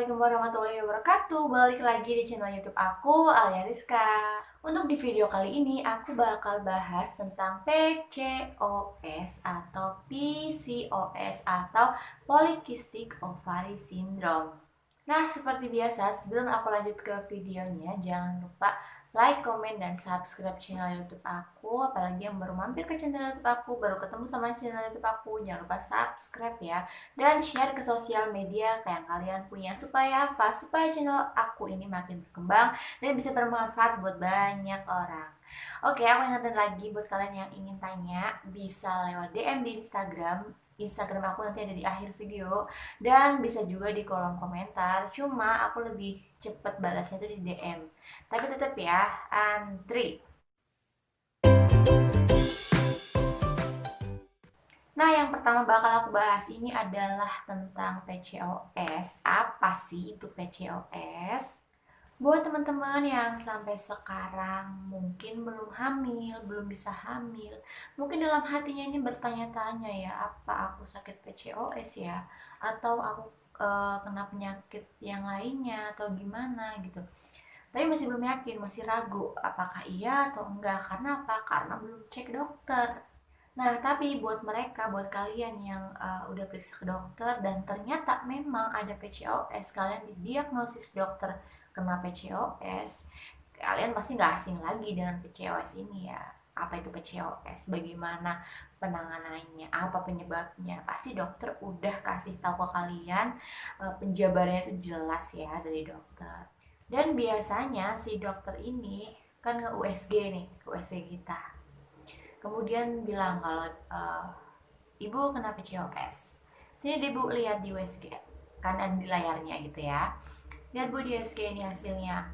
Assalamualaikum warahmatullahi wabarakatuh. Balik lagi di channel YouTube aku, Alia Rizka. Untuk di video kali ini aku bakal bahas tentang PCOS atau PCOS atau Polycystic Ovary Syndrome. Nah, seperti biasa, sebelum aku lanjut ke videonya, jangan lupa like, comment, dan subscribe channel YouTube aku. Apalagi yang baru mampir ke channel YouTube aku, baru ketemu sama channel YouTube aku, jangan lupa subscribe ya. Dan share ke sosial media kayak kalian punya. Supaya apa? Supaya channel aku ini makin berkembang dan bisa bermanfaat buat banyak orang. Oke, aku ingetin lagi buat kalian yang ingin tanya, bisa lewat DM di Instagram. Instagram aku nanti ada di akhir video. Dan bisa juga di kolom komentar. Cuma aku lebih cepet balasnya itu di DM. Tapi tetap ya, antri. Nah, yang pertama bakal aku bahas ini adalah tentang PCOS. Apa sih itu PCOS? Buat teman-teman yang sampai sekarang mungkin belum hamil, belum bisa hamil, mungkin dalam hatinya ini bertanya-tanya ya, apa aku sakit PCOS ya? Atau aku kena penyakit yang lainnya atau gimana gitu. Tapi masih belum yakin, masih ragu apakah iya atau enggak. Karena apa? Karena belum cek dokter. Nah, tapi buat mereka, buat kalian yang udah periksa ke dokter dan ternyata memang ada PCOS, kalian didiagnosis dokter kena PCOS, kalian pasti nggak asing lagi dengan PCOS ini ya. Apa itu PCOS? Bagaimana penanganannya? Apa penyebabnya? Pasti dokter udah kasih tahu ke kalian, penjabarannya itu jelas ya dari dokter. Dan biasanya si dokter ini kan nge-USG nih, USG kita. Kemudian bilang kalau ibu kena PCOS. Sini deh bu, lihat di USG, kan ada di layarnya gitu ya. Lihat bu di USG ini hasilnya.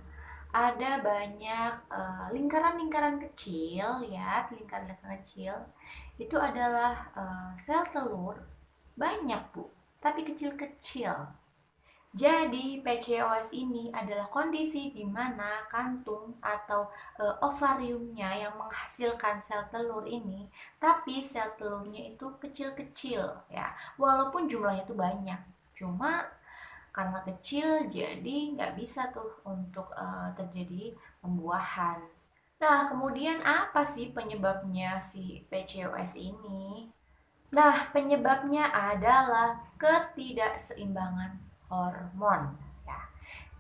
Ada banyak lingkaran-lingkaran kecil, lihat lingkaran-lingkaran kecil. Itu adalah sel telur, banyak bu, tapi kecil-kecil. Jadi PCOS ini adalah kondisi di mana kantung atau ovariumnya yang menghasilkan sel telur ini, tapi sel telurnya itu kecil-kecil ya, walaupun jumlahnya itu banyak. Cuma karena kecil jadi nggak bisa tuh untuk terjadi pembuahan. Nah, kemudian apa sih penyebabnya si PCOS ini? Nah, penyebabnya adalah ketidakseimbangan hormon. Ya.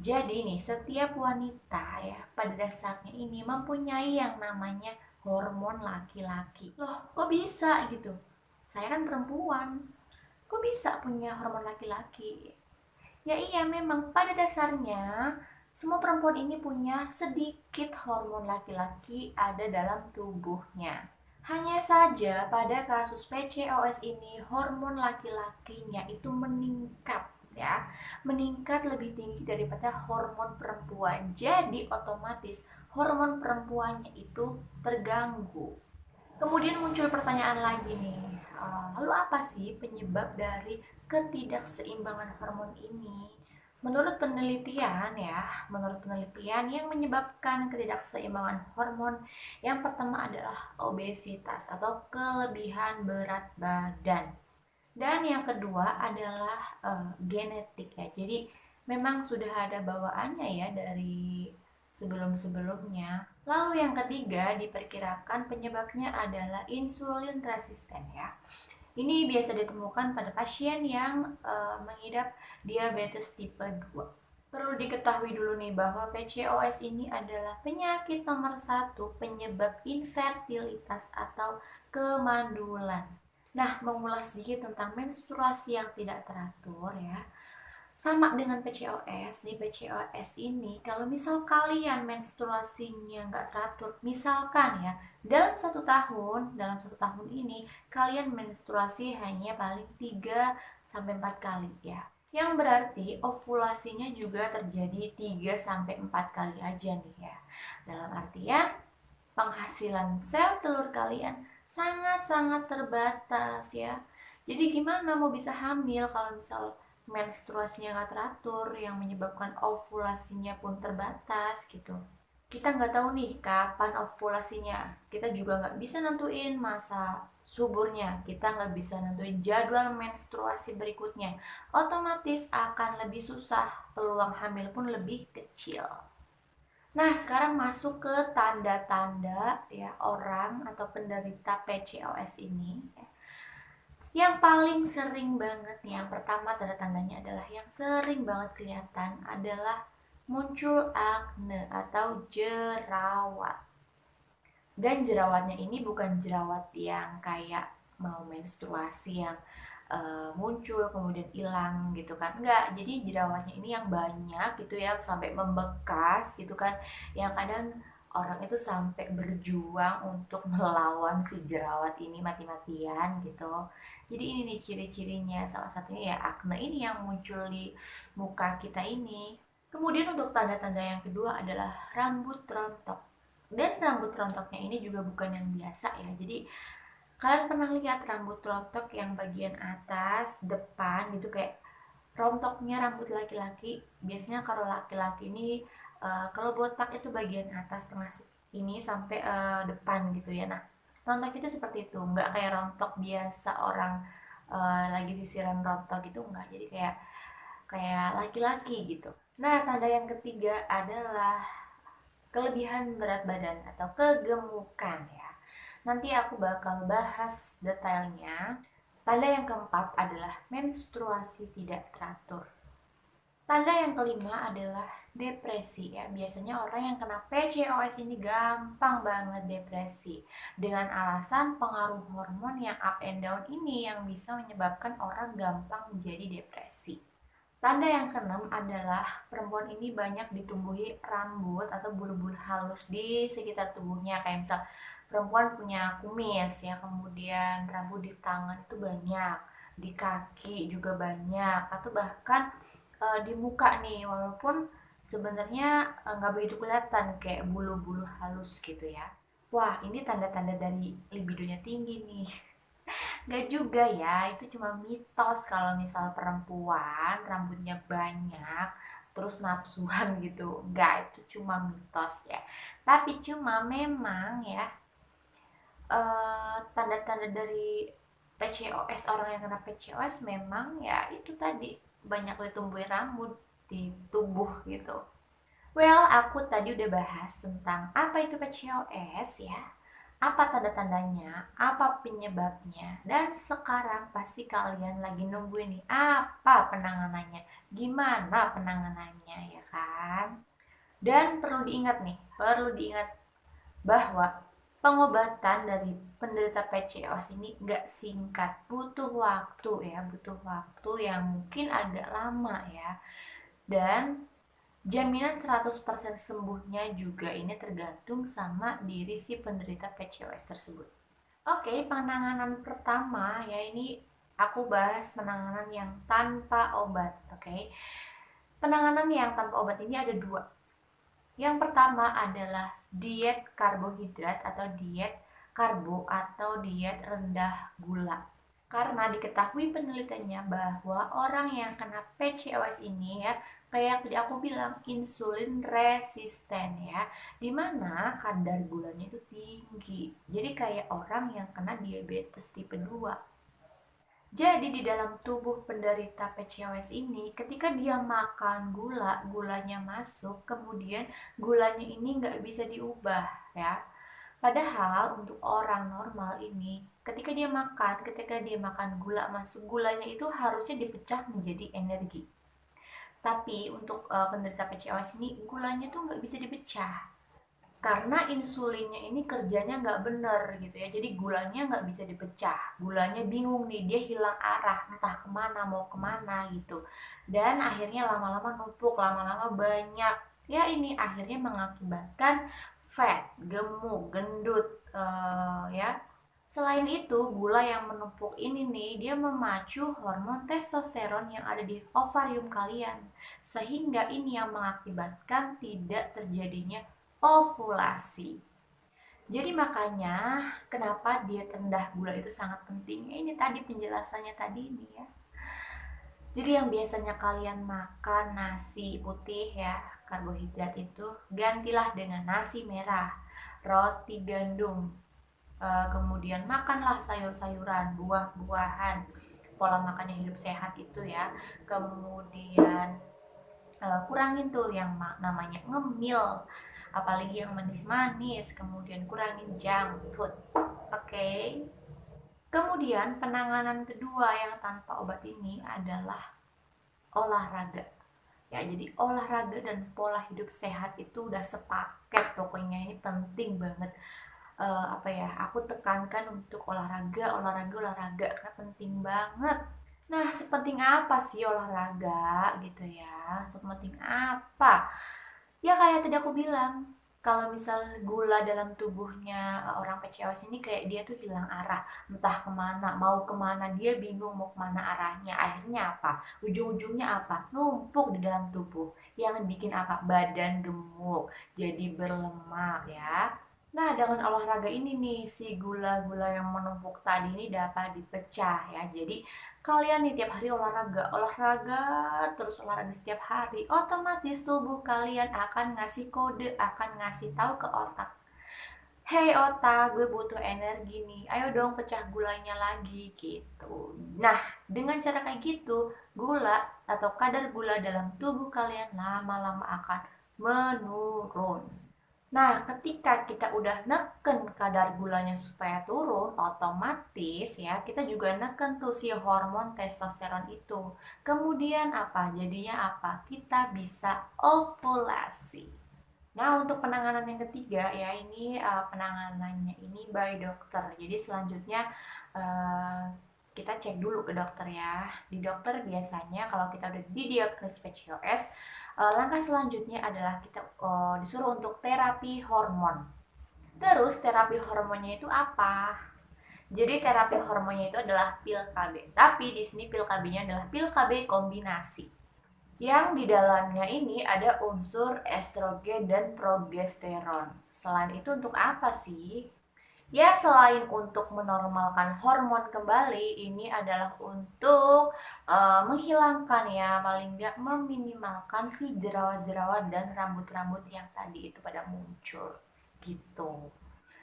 Jadi nih, setiap wanita ya pada dasarnya ini mempunyai yang namanya hormon laki-laki. Loh, kok bisa gitu? Saya kan perempuan. Kok bisa punya hormon laki-laki? Ya iya, memang pada dasarnya semua perempuan ini punya sedikit hormon laki-laki ada dalam tubuhnya. Hanya saja pada kasus PCOS ini hormon laki-lakinya itu meningkat ya, meningkat lebih tinggi daripada hormon perempuan. Jadi otomatis hormon perempuannya itu terganggu. Kemudian muncul pertanyaan lagi nih, lalu apa sih penyebab dari ketidakseimbangan hormon ini? Menurut penelitian yang menyebabkan ketidakseimbangan hormon, yang pertama adalah obesitas atau kelebihan berat badan. Dan yang kedua adalah genetik ya. Jadi memang sudah ada bawaannya ya dari sebelum-sebelumnya. Lalu yang ketiga diperkirakan penyebabnya adalah insulin resisten ya. Ini biasa ditemukan pada pasien yang mengidap diabetes tipe 2. Perlu diketahui dulu nih bahwa PCOS ini adalah penyakit nomor satu penyebab infertilitas atau kemandulan. Nah, mengulas sedikit tentang menstruasi yang tidak teratur ya. Sama dengan PCOS, di PCOS ini kalau misal kalian menstruasinya nggak teratur, misalkan ya, dalam satu tahun ini kalian menstruasi hanya paling 3 sampai 4 kali ya. Yang berarti ovulasinya juga terjadi 3 sampai 4 kali aja nih ya. Dalam artian penghasilan sel telur kalian sangat-sangat terbatas ya. Jadi gimana mau bisa hamil kalau misal menstruasinya nggak teratur yang menyebabkan ovulasinya pun terbatas gitu. kita nggak tahu nih kapan ovulasinya. Kita juga nggak bisa nentuin masa suburnya. Kita nggak bisa nentuin jadwal menstruasi berikutnya. Otomatis akan lebih susah, peluang hamil pun lebih kecil. Nah, sekarang masuk ke tanda-tanda ya orang atau penderita PCOS ini. Yang paling sering banget nih, yang pertama tanda-tandanya adalah yang sering banget kelihatan adalah muncul akne atau jerawat. Dan jerawatnya ini bukan jerawat yang kayak mau menstruasi yang muncul kemudian hilang gitu kan, enggak. Jadi jerawatnya ini yang banyak gitu ya, sampai membekas gitu kan, yang kadang orang itu sampai berjuang untuk melawan si jerawat ini mati-matian gitu. Jadi ini nih ciri-cirinya, salah satunya ya akne ini yang muncul di muka kita ini. Kemudian untuk tanda-tanda yang kedua adalah rambut rontok. Dan rambut rontoknya ini juga bukan yang biasa ya. Jadi kalian pernah lihat rambut rontok yang bagian atas, depan gitu, kayak rontoknya rambut laki-laki. Biasanya kalau laki-laki ini kalau botak itu bagian atas tengah ini sampai depan gitu ya. Nah, rontok itu seperti itu, nggak kayak rontok biasa orang lagi sisiran rontok gitu, nggak. Jadi kayak kayak laki-laki gitu. Nah, tanda yang ketiga adalah kelebihan berat badan atau kegemukan ya. Nanti aku bakal bahas detailnya. Tanda yang keempat adalah menstruasi tidak teratur. Tanda yang kelima adalah depresi ya. Biasanya orang yang kena PCOS ini gampang banget depresi dengan alasan pengaruh hormon yang up and down ini yang bisa menyebabkan orang gampang menjadi depresi. Tanda yang keenam adalah perempuan ini banyak ditumbuhi rambut atau bulu-bulu halus di sekitar tubuhnya. Kayak misal perempuan punya kumis ya, kemudian rambut di tangan itu banyak, di kaki juga banyak, atau bahkan di muka nih, walaupun sebenarnya nggak begitu kelihatan kayak bulu-bulu halus gitu ya. Wah, ini tanda-tanda dari libidonya tinggi nih. Gak juga ya, itu cuma mitos kalau misal perempuan rambutnya banyak terus nafsuan gitu. Gak, itu cuma mitos ya. Tapi cuma memang ya tanda-tanda dari PCOS, orang yang kena PCOS memang ya itu tadi banyak ditumbuhin rambut di tubuh gitu. Well, aku tadi udah bahas tentang apa itu PCOS ya, apa tanda-tandanya, apa penyebabnya, dan sekarang pasti kalian lagi nungguin nih, apa penanganannya, gimana penanganannya ya kan? Dan perlu diingat bahwa pengobatan dari penderita PCOS ini nggak singkat, butuh waktu ya, butuh waktu yang mungkin agak lama ya. Dan jaminan 100% sembuhnya juga ini tergantung sama diri si penderita PCOS tersebut. Oke, penanganan pertama ya, ini aku bahas penanganan yang tanpa obat. Oke, penanganan yang tanpa obat ini ada dua. Yang pertama adalah diet karbohidrat atau diet karbo atau diet rendah gula. Karena diketahui penelitiannya bahwa orang yang kena PCOS ini ya, kayak yang tadi aku bilang, insulin resisten ya, dimana kadar gulanya itu tinggi. Jadi kayak orang yang kena diabetes tipe 2. Jadi di dalam tubuh penderita PCOS ini, ketika dia makan gula, gulanya masuk, kemudian gulanya ini nggak bisa diubah ya. Padahal untuk orang normal ini, ketika dia makan gula masuk, gulanya itu harusnya dipecah menjadi energi. Tapi untuk penderita PCOS ini, gulanya tuh nggak bisa dipecah karena insulinnya ini kerjanya nggak bener gitu ya. Jadi gulanya nggak bisa dipecah, gulanya bingung nih, dia hilang arah, entah kemana, mau kemana gitu. Dan akhirnya lama-lama numpuk, lama-lama banyak ya, ini akhirnya mengakibatkan fat, gemuk, gendut ya. Selain itu, gula yang menumpuk ini nih, dia memacu hormon testosteron yang ada di ovarium kalian. Sehingga ini yang mengakibatkan tidak terjadinya ovulasi. Jadi makanya kenapa diet rendah gula itu sangat penting. Ini tadi penjelasannya tadi ini ya. Jadi yang biasanya kalian makan nasi putih ya, karbohidrat itu gantilah dengan nasi merah, roti gandum, kemudian makanlah sayur-sayuran, buah-buahan, pola makan yang hidup sehat itu ya. Kemudian kurangin tuh yang namanya ngemil, apalagi yang manis-manis, kemudian kurangin junk food. Oke. Kemudian penanganan kedua yang tanpa obat ini adalah olahraga. Ya, jadi olahraga dan pola hidup sehat itu udah sepaket, pokoknya ini penting banget. Apa ya, aku tekankan untuk olahraga karena penting banget. Nah, sepenting apa sih olahraga gitu ya? Sepenting apa? Ya kayak tadi aku bilang, kalau misal gula dalam tubuhnya orang PCOS ini kayak dia tuh hilang arah, entah kemana, mau kemana, dia bingung mau kemana arahnya. Akhirnya apa? Ujung-ujungnya apa? Numpuk di dalam tubuh. Yang bikin apa? Badan gemuk, jadi berlemak ya. Nah, dengan olahraga ini nih, si gula-gula yang menumpuk tadi ini dapat dipecah ya. Jadi, kalian nih tiap hari olahraga, terus olahraga setiap hari, otomatis tubuh kalian akan ngasih kode, akan ngasih tahu ke otak. Hey otak, gue butuh energi nih, ayo dong pecah gulanya lagi gitu. Nah, dengan cara kayak gitu, gula atau kadar gula dalam tubuh kalian lama-lama akan menurun. Nah, ketika kita udah neken kadar gulanya supaya turun, otomatis ya kita juga neken tuh si hormon testosteron itu. Kemudian apa? Jadinya apa? Kita bisa ovulasi. Nah, untuk penanganan yang ketiga ya ini penanganannya ini by dokter. Jadi selanjutnya uh, kita cek dulu ke dokter ya. Di dokter biasanya kalau kita udah didiagnosis PCOS, langkah selanjutnya adalah kita disuruh untuk terapi hormon. Terus terapi hormonnya itu apa? Jadi terapi hormonnya itu adalah pil KB. Tapi di sini pil KB-nya adalah pil KB kombinasi. Yang di dalamnya ini ada unsur estrogen dan progesteron. Selain itu untuk apa sih? Ya, selain untuk menormalkan hormon kembali, ini adalah untuk menghilangkan ya, paling nggak meminimalkan si jerawat-jerawat dan rambut-rambut yang tadi itu pada muncul gitu.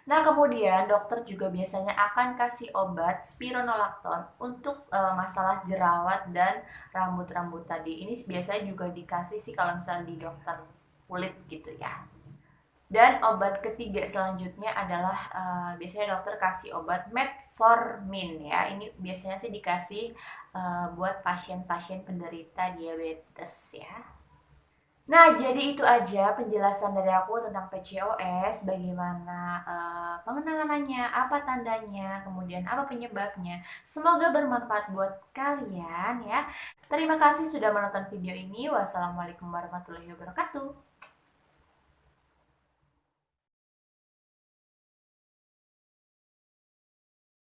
Nah, kemudian dokter juga biasanya akan kasih obat spironolakton untuk masalah jerawat dan rambut-rambut tadi. Ini biasanya juga dikasih sih kalau misalnya di dokter kulit gitu ya. Dan obat ketiga selanjutnya adalah biasanya dokter kasih obat metformin ya. Ini biasanya sih dikasih buat pasien-pasien penderita diabetes ya. Nah, jadi itu aja penjelasan dari aku tentang PCOS, bagaimana pengenangannya, apa tandanya, kemudian apa penyebabnya. Semoga bermanfaat buat kalian ya. Terima kasih sudah menonton video ini. Wassalamualaikum warahmatullahi wabarakatuh.